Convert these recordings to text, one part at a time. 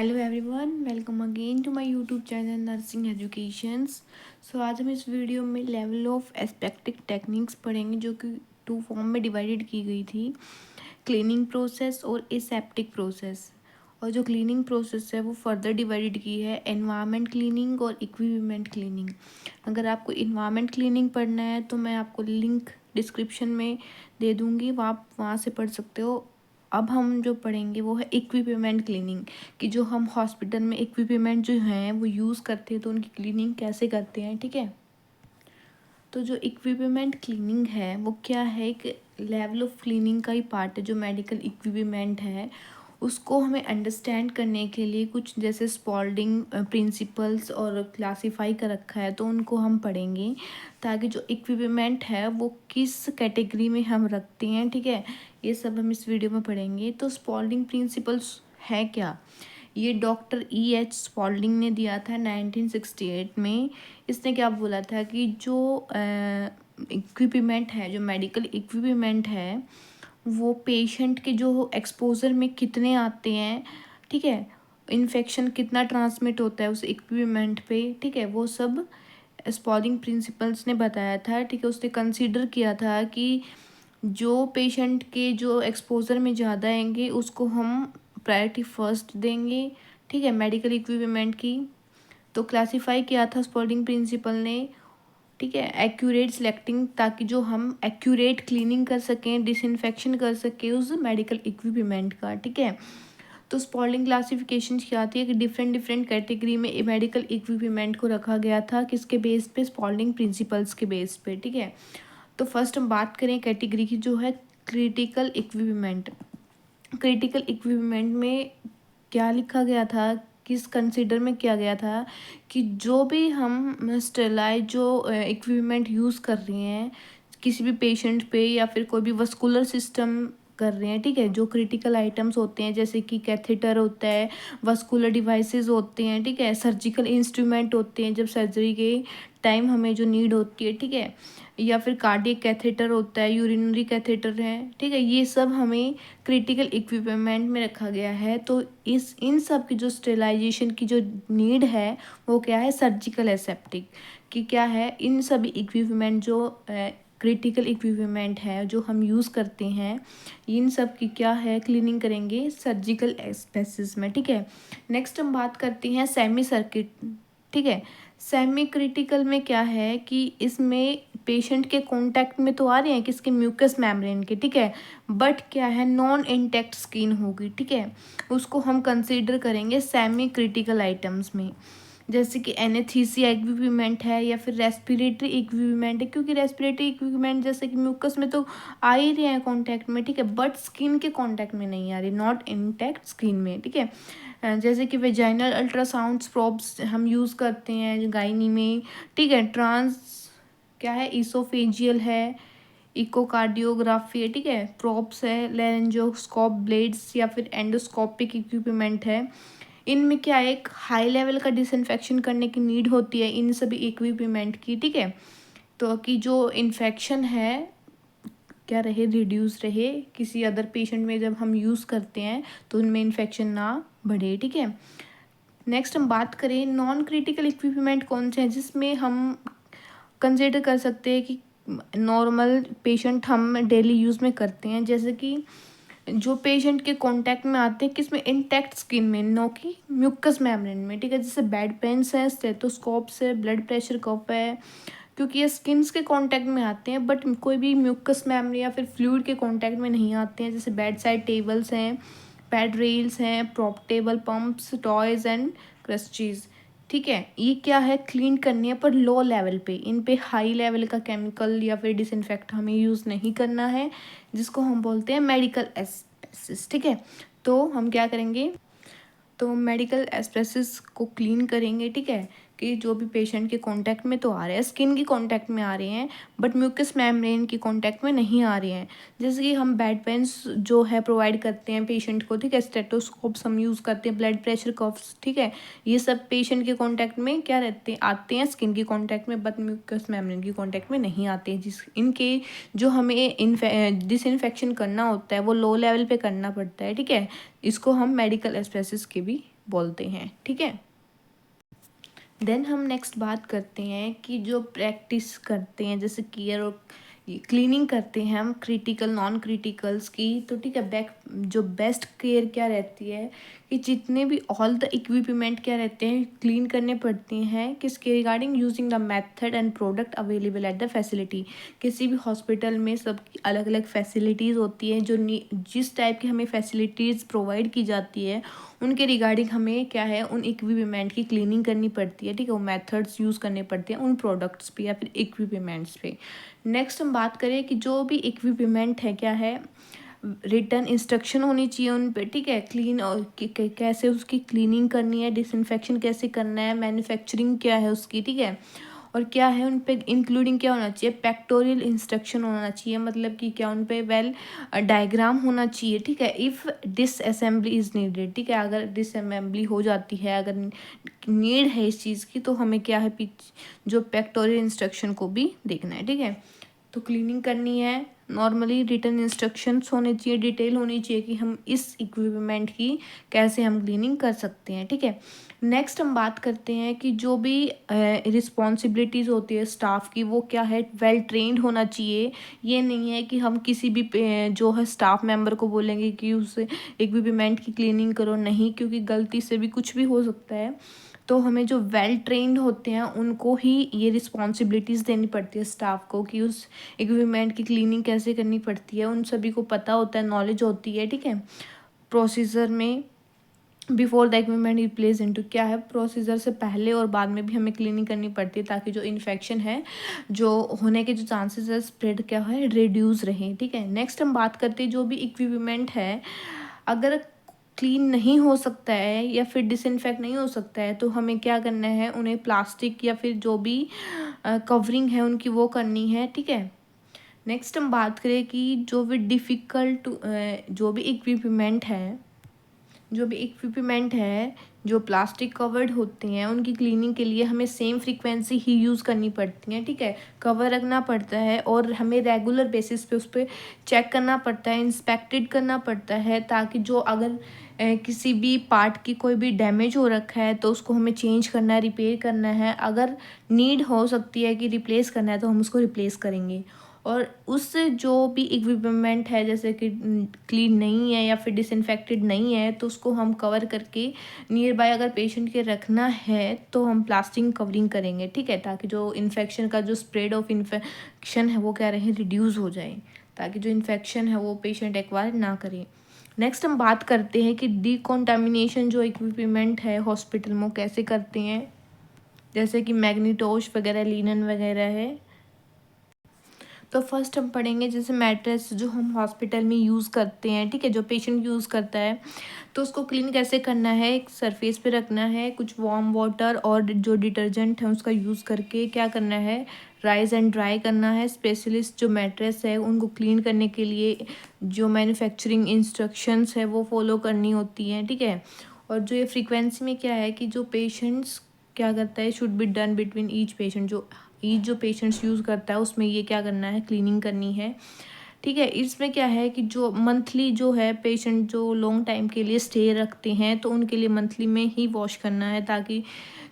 Hello everyone, welcome again to my YouTube channel nursing educations. So आज हम इस video में लेवल ऑफ एस्पेक्टिक टेक्निक्स पढ़ेंगे जो कि टू फॉर्म में डिवाइडेड की गई थी, क्लीनिंग प्रोसेस और एसेप्टिक प्रोसेस। और जो क्लीनिंग प्रोसेस है वो फर्दर डिवाइडेड की है एनवायरनमेंट क्लीनिंग और इक्विपमेंट क्लीनिंग। अगर आपको इन्वायरमेंट क्लीनिंग पढ़ना है तो मैं आपको लिंक डिस्क्रिप्शन में दे दूँगी, आप वहाँ से पढ़ सकते हो। अब हम जो पढ़ेंगे वो है इक्विपमेंट क्लीनिंग, कि जो हम हॉस्पिटल में इक्विपमेंट जो हैं वो यूज़ करते हैं तो उनकी क्लीनिंग कैसे करते हैं। ठीक है, तो जो इक्विपमेंट क्लीनिंग है वो क्या है, एक लेवल ऑफ क्लीनिंग का ही पार्ट है। जो मेडिकल इक्विपमेंट है उसको हमें अंडरस्टैंड करने के लिए कुछ जैसे स्पॉल्डिंग प्रिंसिपल्स और क्लासीफाई कर रखा है तो उनको हम पढ़ेंगे, ताकि जो इक्विपमेंट है वो किस कैटेगरी में हम रखते हैं। ठीक है, ये सब हम इस वीडियो में पढ़ेंगे। तो स्पॉल्डिंग प्रिंसिपल्स है क्या, ये डॉक्टर E.H. स्पॉल्डिंग ने दिया था 1968 में। इसने क्या बोला था कि जो इक्विपमेंट है, जो मेडिकल इक्विपमेंट है, वो पेशेंट के जो एक्सपोजर में कितने आते हैं, ठीक है, इन्फेक्शन कितना ट्रांसमिट होता है उस इक्विपमेंट पे, ठीक है, वो सब स्पॉल्डिंग प्रिंसिपल्स ने बताया था। ठीक है, उसने कंसीडर किया था कि जो पेशेंट के जो एक्सपोजर में ज़्यादा आएंगे उसको हम प्रायोरिटी फर्स्ट देंगे। ठीक है, मेडिकल इक्विपमेंट की तो क्लासीफाई किया था स्पॉल्डिंग प्रिंसिपल ने। ठीक है, एक्यूरेट सिलेक्टिंग, ताकि जो हम एक्यूरेट क्लीनिंग कर सकें, डिसइंफेक्शन कर सकें उस मेडिकल इक्विपमेंट का। ठीक है, तो स्पॉल्डिंग क्लासिफिकेशन क्या आती है कि डिफरेंट डिफरेंट कैटेगरी में मेडिकल इक्विपमेंट को रखा गया था, किसके बेस पे, स्पॉल्डिंग प्रिंसिपल्स के बेस पे। ठीक है, तो फर्स्ट हम बात करें कैटेगरी की, जो है क्रिटिकल इक्विपमेंट। क्रिटिकल इक्विपमेंट में क्या लिखा गया था, किस कंसिडर में किया गया था कि जो भी हम स्टेलाइज जो इक्विपमेंट यूज़ कर रहे हैं किसी भी पेशेंट पे, या फिर कोई भी वस्कुलर सिस्टम कर रहे हैं, ठीक है, जो क्रिटिकल आइटम्स होते हैं जैसे कि कैथेटर होता है, वस्कुलर डिवाइसेस होते हैं, ठीक है, सर्जिकल इंस्ट्रूमेंट होते हैं जब सर्जरी के टाइम हमें जो नीड होती है, ठीक है, या फिर कार्डियक कैथेटर होता है, यूरिनरी कैथेटर है, ठीक है, ये सब हमें क्रिटिकल इक्विपमेंट में रखा गया है। तो इन सब की जो स्टेलाइजेशन की जो नीड है वो क्या है, सर्जिकल एसेप्टिक, कि क्या है, इन सभी इक्विपमेंट जो क्रिटिकल इक्विपमेंट है जो हम यूज़ करते हैं, इन सब की क्या है, क्लीनिंग करेंगे सर्जिकल स्पेसिस में। ठीक है, नेक्स्ट हम बात करते हैं सेमी सर्किट। ठीक है, सेमी क्रिटिकल में क्या है कि इसमें पेशेंट के कांटेक्ट में तो आ रहे हैं किसके, म्यूकस मेम्ब्रेन के, ठीक है, बट क्या है, नॉन इंटैक्ट स्किन होगी। ठीक है, उसको हम कंसीडर करेंगे सेमी क्रिटिकल आइटम्स में, जैसे कि एनेस्थीसिया इक्विपमेंट है या फिर रेस्पिरेटरी इक्विपमेंट है, क्योंकि रेस्पिरेटरी इक्विपमेंट जैसे कि म्यूकस में तो आ ही रहे हैं कांटेक्ट में, ठीक है, बट स्किन के कांटेक्ट में नहीं आ रही, नॉट इंटैक्ट स्किन में। ठीक है, जैसे कि वेजाइनल अल्ट्रासाउंड प्रोब्स हम यूज़ करते हैं गायनी में। ठीक है, ट्रांस क्या है, ईसोफेजियल है, इकोकार्डियोग्राफी है, ठीक है, प्रोब्स है, लेरेंजोस्कोप, ब्लेड्स या फिर एंडोस्कोपिक इक्विपमेंट है। इनमें क्या है, एक हाई लेवल का डिसइंफेक्शन करने की नीड होती है इन सभी इक्विपमेंट की। ठीक है, तो कि जो इन्फेक्शन है क्या रहे, रिड्यूस रहे, किसी अदर पेशेंट में जब हम यूज़ करते हैं तो उनमें इन्फेक्शन ना बढ़े। ठीक है, नेक्स्ट हम बात करें नॉन क्रिटिकल इक्विपमेंट कौन से हैं जिसमें हम कंसिडर कर सकते हैं कि नॉर्मल पेशेंट हम डेली यूज़ में करते हैं, जैसे कि जो पेशेंट के कांटेक्ट में आते हैं किसमें, इंटैक्ट स्किन में, नो कि म्यूकस मेम्ब्रेन में। ठीक है, जैसे बेड पेन्स है, स्टेथोस्कोप्स है, ब्लड प्रेशर कप है, क्योंकि ये स्किन्स के कांटेक्ट में आते हैं बट कोई भी म्यूकस मेम्ब्रेन या फिर फ्लूइड के कांटेक्ट में नहीं आते हैं। जैसे बेड साइड टेबल्स हैं, पैड रेल्स हैं, prop table, pumps, toys and crutches. ठीक है, ये क्या है, क्लीन करनी है पर लो लेवल पे, इन पे हाई लेवल का केमिकल या फिर डिसइंफेक्ट हमें यूज़ नहीं करना है, जिसको हम बोलते हैं मेडिकल एस्पेसिस। ठीक है, तो हम क्या करेंगे, तो मेडिकल एस्पेसिस को क्लीन करेंगे। ठीक है, कि जो भी पेशेंट के कांटेक्ट में तो आ रहे हैं, स्किन की कांटेक्ट में आ रहे हैं बट म्यूकस मेम्ब्रेन की कांटेक्ट में नहीं आ रहे हैं। जैसे कि हम बेड पेन्स जो है प्रोवाइड करते हैं पेशेंट को, ठीक है, स्टेथोस्कोप्स हम यूज़ करते हैं, ब्लड प्रेशर कफ्स, ठीक है, ये सब पेशेंट के कांटेक्ट में क्या रहते हैं, आते हैं स्किन की कांटेक्ट में बट म्यूकस मेम्ब्रेन की कांटेक्ट में नहीं आते हैं, जिस इनके जो हमें डिसइंफेक्शन करना होता है वो लो लेवल पे करना पड़ता है। ठीक है, इसको हम मेडिकल एस्पेसिस के भी बोलते हैं, ठीक है। देन हम नेक्स्ट बात करते हैं कि जो प्रैक्टिस करते हैं जैसे केयर और क्लीनिंग करते हैं हम क्रिटिकल नॉन क्रिटिकल्स की, तो ठीक है, जो बेस्ट केयर क्या रहती है कि जितने भी ऑल द इक्विपमेंट क्या रहते हैं क्लीन करने पड़ते हैं किसके regarding using the method and product available at the facility. किसी भी हॉस्पिटल में सब अलग अलग फैसिलिटीज़ होती हैं, जो जिस टाइप की हमें फैसिलिटीज़ प्रोवाइड की जाती है उनके रिगार्डिंग हमें क्या है उन इक्विपमेंट की क्लीनिंग करनी पड़ती है, ठीक है, वो मेथड्स यूज़ करने पड़ते हैं उन प्रोडक्ट्स पे या फिर इक्विपमेंट्स पे। नेक्स्ट हम बात करें कि जो भी इक्विपमेंट है क्या है रिटर्न इंस्ट्रक्शन होनी चाहिए उन पे, ठीक है, क्लीन और कैसे उसकी क्लीनिंग करनी है, डिसइंफेक्शन कैसे करना है, मैन्युफैक्चरिंग क्या है उसकी, ठीक है, और क्या है उन पे इंक्लूडिंग क्या होना चाहिए, पेक्टोरियल इंस्ट्रक्शन होना चाहिए, मतलब कि क्या उन पे वेल डायग्राम होना चाहिए, ठीक है। इफ़ डिसअसेंबली इज़ नीडेड, ठीक है, अगर डिसअसेंबली हो जाती है, अगर नीड है इस चीज़ की, तो हमें क्या है जो पेक्टोरियल इंस्ट्रक्शन को भी देखना है, ठीक है। तो क्लीनिंग करनी है, नॉर्मली रिटर्न इंस्ट्रक्शंस होने चाहिए, डिटेल होनी चाहिए कि हम इस इक्विपमेंट की कैसे हम क्लीनिंग कर सकते हैं, ठीक है। नेक्स्ट हम बात करते हैं कि जो भी रिस्पॉन्सिबिलिटीज़ होती है स्टाफ की वो क्या है वेल ट्रेंड होना चाहिए। ये नहीं है कि हम किसी भी जो है स्टाफ मेंबर को बोलेंगे कि उस इक्विपमेंट की क्लीनिंग करो, नहीं, क्योंकि गलती से भी कुछ भी हो सकता है। तो हमें जो वेल ट्रेंड होते हैं उनको ही ये रिस्पॉन्सिबिलिटीज़ देनी पड़ती है स्टाफ को कि उस इक्विपमेंट की क्लीनिंग कैसे करनी पड़ती है, उन सभी को पता होता है, नॉलेज होती है, ठीक है। प्रोसीजर में before the equipment is place into, क्या है प्रोसीजर से पहले और बाद में भी हमें क्लीनिंग करनी पड़ती है ताकि जो इन्फेक्शन है जो होने के जो चांसेस है स्प्रेड क्या है रिड्यूस रहे, ठीक है। नेक्स्ट हम बात करते हैं जो भी इक्विपमेंट है अगर क्लीन नहीं हो सकता है या फिर डिसइंफेक्ट नहीं हो सकता है तो हमें क्या करना है, उन्हें प्लास्टिक या फिर जो भी कवरिंग है उनकी वो करनी है, ठीक है। नेक्स्ट हम बात करें कि जो भी डिफ़िकल्ट जो भी इक्विपमेंट है जो प्लास्टिक कवर्ड होते हैं उनकी क्लीनिंग के लिए हमें सेम फ्रीक्वेंसी ही यूज़ करनी पड़ती है, ठीक है, कवर रखना पड़ता है और हमें रेगुलर बेसिस पे उस पर चेक करना पड़ता है, इंस्पेक्टेड करना पड़ता है, ताकि जो अगर किसी भी पार्ट की कोई भी डैमेज हो रखा है तो उसको हमें चेंज करना है, रिपेयर करना है, अगर नीड हो सकती है कि रिप्लेस करना है तो हम उसको रिप्लेस करेंगे। और उस जो भी इक्विपमेंट है जैसे कि क्लीन नहीं है या फिर डिसइंफेक्टेड नहीं है तो उसको हम कवर करके नियर बाय अगर पेशेंट के रखना है तो हम प्लास्टिक कवरिंग करेंगे, ठीक है, ताकि जो इन्फेक्शन का जो स्प्रेड ऑफ इन्फेक्शन है वो क्या रहे रिड्यूस हो जाए, ताकि जो इन्फेक्शन है वो पेशेंट एक्वायर ना करे। नेक्स्ट हम बात करते हैं कि डिकॉन्टामिनेशन जो इक्विपमेंट है हॉस्पिटल में कैसे करते हैं, जैसे कि मैग्नीटोश वगैरह लिनन वगैरह है। तो फर्स्ट हम पढ़ेंगे जैसे मैट्रेस जो हम हॉस्पिटल में यूज़ करते हैं, ठीक है, जो पेशेंट यूज़ करता है तो उसको क्लीन कैसे करना है, एक सरफेस पे रखना है, कुछ वार्म वाटर और जो डिटर्जेंट है उसका यूज़ करके क्या करना है राइज एंड ड्राई करना है। स्पेशलिस्ट जो मैट्रेस है उनको क्लीन करने के लिए जो मैन्युफैक्चरिंग इंस्ट्रक्शंस है वो फॉलो करनी होती हैं, ठीक है। और जो ये फ्रीक्वेंसी में क्या है कि जो पेशेंट्स क्या करता है should be done between each patient, जो पेशेंट्स यूज़ करता है उसमें ये क्या करना है क्लीनिंग करनी है, ठीक है। इसमें क्या है कि जो मंथली जो है पेशेंट जो लॉन्ग टाइम के लिए स्टे रखते हैं तो उनके लिए मंथली में ही वॉश करना है, ताकि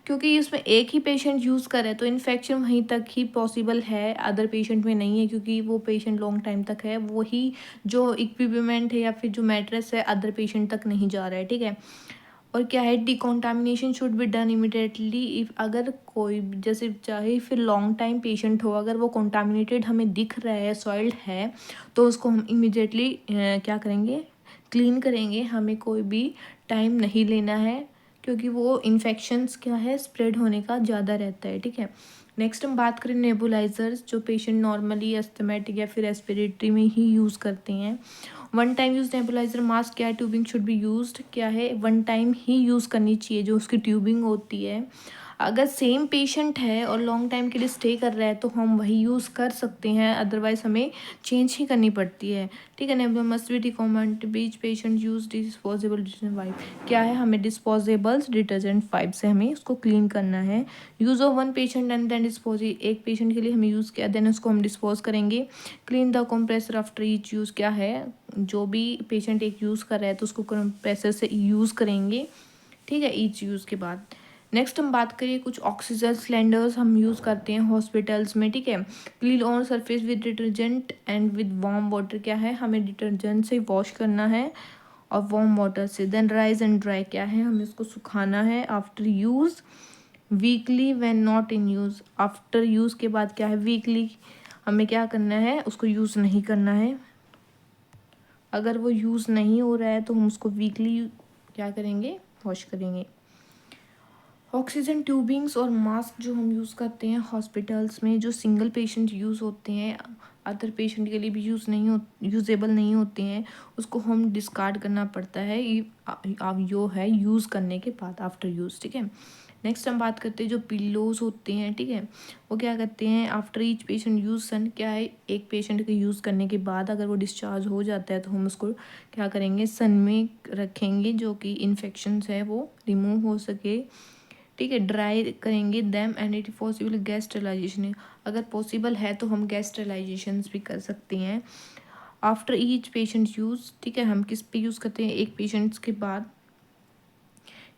क्योंकि इसमें एक ही पेशेंट यूज़ करे तो इन्फेक्शन वहीं तक ही पॉसिबल है, अदर पेशेंट में नहीं है, क्योंकि वो पेशेंट लॉन्ग टाइम तक है, वही जो इक्विपमेंट है या फिर जो मैट्रेस है अदर पेशेंट तक नहीं जा रहा है, ठीक है। और क्या है decontamination should be done immediately if, अगर कोई जैसे चाहे फिर लॉन्ग टाइम पेशेंट हो अगर वो कॉन्टामिनेटेड हमें दिख रहा है सॉइल्ड है तो उसको हम इमिडिएटली क्या करेंगे क्लीन करेंगे, हमें कोई भी टाइम नहीं लेना है क्योंकि वो इन्फेक्शंस क्या है स्प्रेड होने का ज़्यादा रहता है, ठीक है। नेक्स्ट हम बात करें नेबुलाइजर्स जो पेशेंट नॉर्मली एस्थमेटिक या फिर रेस्पिरेटरी में ही यूज़ करते हैं। One time use nebuliser mask क्या है ट्यूबिंग शुड बी यूज्ड, क्या है वन टाइम ही यूज़ करनी चाहिए जो उसकी ट्यूबिंग होती है। अगर सेम पेशेंट है और लॉन्ग टाइम के लिए स्टे कर रहा है तो हम वही यूज़ कर सकते हैं, अदरवाइज हमें चेंज ही करनी पड़ती है, ठीक है। Nebula must be recommend beach patient use disposable detergent wipe, क्या है हमें डिस्पोजेबल्स डिटर्जेंट वाइप से हमें उसको क्लीन करना है। Use of one patient and then dispose, एक पेशेंट के लिए हमें यूज़ किया देन उसको हम डिस्पोज करेंगे। Clean the compressor after each use, क्या है जो भी पेशेंट एक यूज़ कर रहा है तो उसको कंप्रेसर से यूज़ करेंगे, ठीक है, ईच यूज़ के बाद। नेक्स्ट हम बात करिए कुछ ऑक्सीजन सिलेंडर्स हम यूज़ करते हैं हॉस्पिटल्स में, ठीक है। Clean on surface with detergent and with warm water, क्या है, हमें डिटर्जेंट से वॉश करना है और वार्म वाटर से। देन राइज एंड ड्राई, क्या है, हमें इसको सुखाना है। After use weekly when not in use, after use के बाद क्या है, वीकली हमें क्या करना है, उसको यूज़ नहीं करना है। अगर वो यूज़ नहीं हो रहा है तो हम उसको वीकली क्या करेंगे, वॉश करेंगे। ऑक्सीजन ट्यूबिंग्स और मास्क जो हम यूज़ करते हैं हॉस्पिटल्स में, जो सिंगल पेशेंट यूज़ होते हैं, अदर पेशेंट के लिए भी यूज़ेबल नहीं होते हैं, उसको हम डिस्कार्ड करना पड़ता है यो है यूज़ करने के बाद, आफ्टर यूज़, ठीक है। नेक्स्ट हम बात करते हैं जो पिल्लोज होते हैं, ठीक है, वो क्या करते हैं, आफ्टर ईच पेशेंट यूज़ सन, क्या है, एक पेशेंट के यूज़ करने के बाद अगर वो डिस्चार्ज हो जाता है तो हम उसको क्या करेंगे, सन में रखेंगे, जो कि इन्फेक्शंस है वो रिमूव हो सके, ठीक है। ड्राई करेंगे them and it possible gas sterilization, अगर पॉसिबल है तो हम गैस स्टरलाइजेशन भी कर सकते हैं। आफ्टर ईच पेशेंट यूज़, ठीक है, हम किस पे यूज़ करते हैं, एक पेशेंट्स के बाद।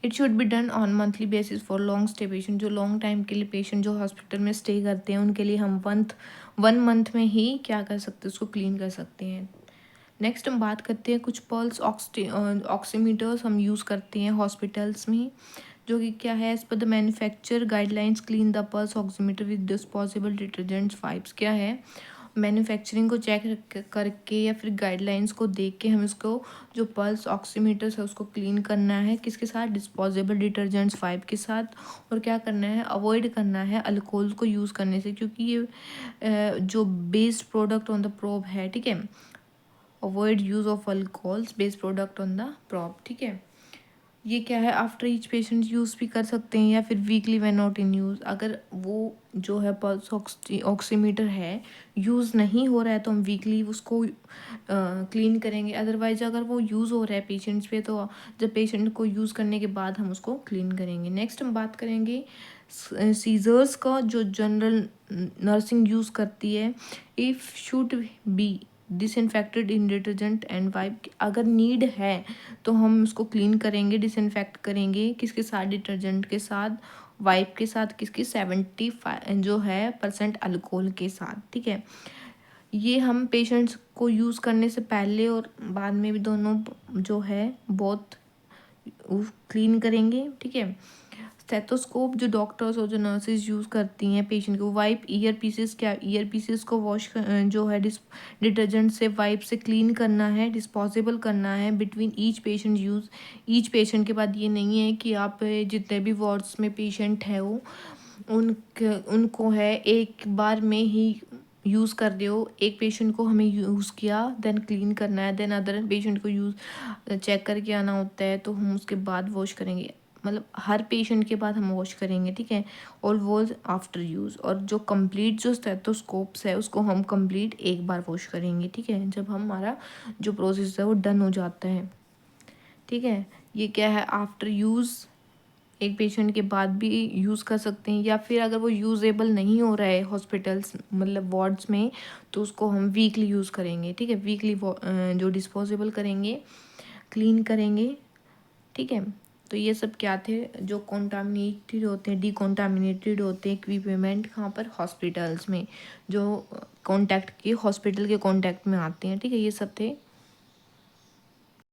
It should be done on monthly basis for long stay patient, जो लॉन्ग टाइम के लिए पेशेंट जो हॉस्पिटल में स्टे करते हैं उनके लिए हम 1 मंथ में ही क्या कर सकते हैं, उसको क्लीन कर सकते हैं। नेक्स्ट हम बात करते हैं कुछ पल्स ऑक्सीमीटर्स हम यूज़ करते हैं हॉस्पिटल्स में, जो कि क्या है, as per the manufacture guidelines clean the pulse oximeter with disposable detergents wipes, क्या है, मैन्युफैक्चरिंग को चेक करके या फिर गाइडलाइंस को देख के हम इसको जो पल्स ऑक्सीमीटर्स है उसको क्लीन करना है, किसके साथ, डिस्पोजेबल डिटर्जेंट्स वाइप के साथ। और क्या करना है, अवॉइड करना है अल्कोहल को यूज़ करने से, क्योंकि ये जो based product on the probe है, ठीक है, avoid use of alcohols based product on the probe, ठीक है। ये क्या है, आफ्टर ईच पेशेंट यूज़ भी कर सकते हैं या फिर weekly when not in use, अगर वो जो है पल्स ऑक्सीमीटर है यूज़ नहीं हो रहा है तो हम वीकली उसको क्लीन करेंगे। अदरवाइज अगर वो यूज़ हो रहा है पेशेंट्स पे तो जब पेशेंट को यूज़ करने के बाद हम उसको क्लीन करेंगे। नेक्स्ट हम बात करेंगे सीजर्स का, जो जनरल नर्सिंग यूज़ करती है। If should be disinfected in detergent and wipe, अगर नीड है तो हम उसको क्लीन करेंगे, डिसइंफेक्ट करेंगे, किसके साथ, डिटर्जेंट के साथ, वाइप के साथ, किसकी, 75 जो है परसेंट अल्कोहल के साथ, ठीक है। ये हम पेशेंट्स को यूज़ करने से पहले और बाद में भी दोनों जो है बहुत क्लीन करेंगे, ठीक है। स्टेथोस्कोप जो डॉक्टर्स और जो नर्सेज यूज़ करती हैं पेशेंट को, वाइप ईयर पीसेस, क्या ईयर पीसेस को वॉश जो है डिटर्जेंट से वाइप से क्लीन करना है, डिस्पोजेबल करना है between each patient use. Each patient के बाद ये नहीं है कि आप जितने भी वार्ड्स में पेशेंट है वो उनको है एक बार में ही यूज़ कर रहे हो, एक पेशेंट को हमें यूज़ किया देन क्लीन करना है, देन अदर पेशेंट को यूज़ चेक करके आना होता है तो हम उसके बाद वॉश करेंगे, मतलब हर पेशेंट के बाद हम वॉश करेंगे, ठीक है। और वो आफ्टर यूज़, और जो कंप्लीट जो स्टेथोस्कोप्स है उसको हम कंप्लीट एक बार वॉश करेंगे, ठीक है, जब हमारा जो प्रोसेस है वो डन हो जाता है, ठीक है। ये क्या है, आफ्टर यूज़ एक पेशेंट के बाद भी यूज़ कर सकते हैं, या फिर अगर वो यूज़ेबल नहीं हो रहा है हॉस्पिटल्स मतलब वार्ड्स में तो उसको हम वीकली यूज़ करेंगे, ठीक है, वीकली जो डिस्पोजेबल करेंगे, क्लीन करेंगे, ठीक है। तो ये सब क्या थे, जो कॉन्टामिनेटेड होते हैं, डिकॉन्टामिनेटेड होते हैं इक्विपमेंट कहाँ पर, हॉस्पिटल्स में, जो कॉन्टैक्ट के हॉस्पिटल के कॉन्टैक्ट में आते हैं, ठीक है, ये सब थे।